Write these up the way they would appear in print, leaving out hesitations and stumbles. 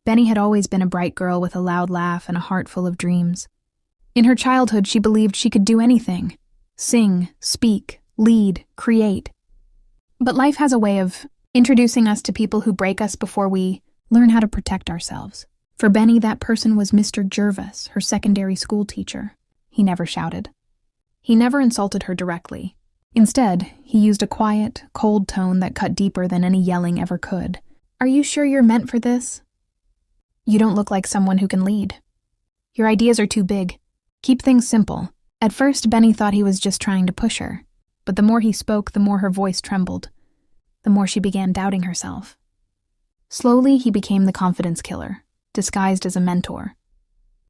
Benny had always been a bright girl with a loud laugh and a heart full of dreams. In her childhood, she believed she could do anything: sing, speak, lead, create. But life has a way of introducing us to people who break us before we learn how to protect ourselves. For Benny, that person was Mr. Jervis, her secondary school teacher. He never shouted. He never insulted her directly. Instead, he used a quiet, cold tone that cut deeper than any yelling ever could. "Are you sure you're meant for this? You don't look like someone who can lead. Your ideas are too big. Keep things simple." At first, Benny thought he was just trying to push her, but the more he spoke, the more her voice trembled, the more she began doubting herself. Slowly, he became the confidence killer, disguised as a mentor.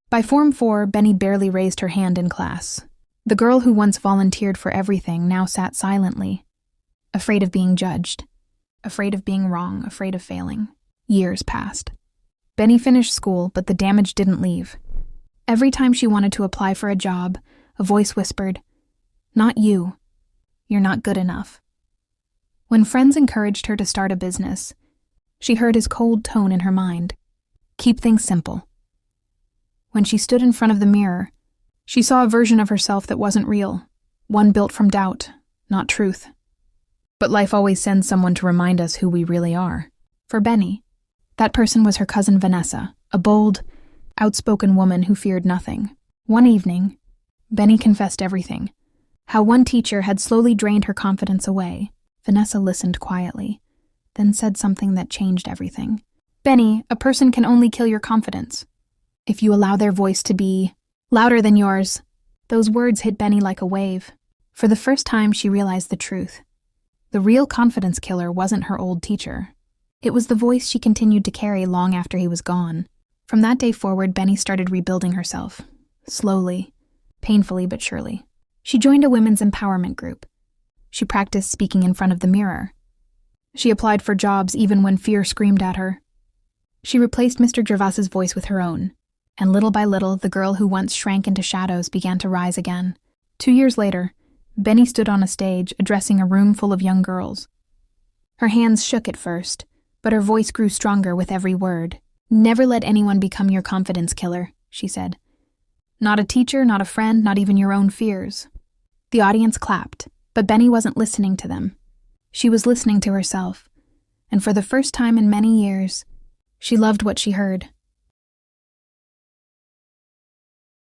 By Form 4, Benny barely raised her hand in class. The girl who once volunteered for everything now sat silently, afraid of being judged, afraid of being wrong, afraid of failing. Years passed. Benny finished school, but the damage didn't leave. Every time she wanted to apply for a job, a voice whispered, "Not you. You're not good enough." When friends encouraged her to start a business, she heard his cold tone in her mind. "Keep things simple." When she stood in front of the mirror, she saw a version of herself that wasn't real, one built from doubt, not truth. But life always sends someone to remind us who we really are. For Benny, that person was her cousin Vanessa, a bold, outspoken woman who feared nothing. One evening, Benny confessed everything. How one teacher had slowly drained her confidence away. Vanessa listened quietly, then said something that changed everything. "Benny, a person can only kill your confidence if you allow their voice to be louder than yours." Those words hit Benny like a wave. For the first time, she realized the truth. The real confidence killer wasn't her old teacher. It was the voice she continued to carry long after he was gone. From that day forward, Benny started rebuilding herself. Slowly, painfully but surely. She joined a women's empowerment group. She practiced speaking in front of the mirror. She applied for jobs even when fear screamed at her. She replaced Mr. Gervais's voice with her own. And little by little, the girl who once shrank into shadows began to rise again. 2 years later, Benny stood on a stage addressing a room full of young girls. Her hands shook at first, but her voice grew stronger with every word. "Never let anyone become your confidence killer," she said. "Not a teacher, not a friend, not even your own fears." The audience clapped, but Benny wasn't listening to them. She was listening to herself, and for the first time in many years, she loved what she heard.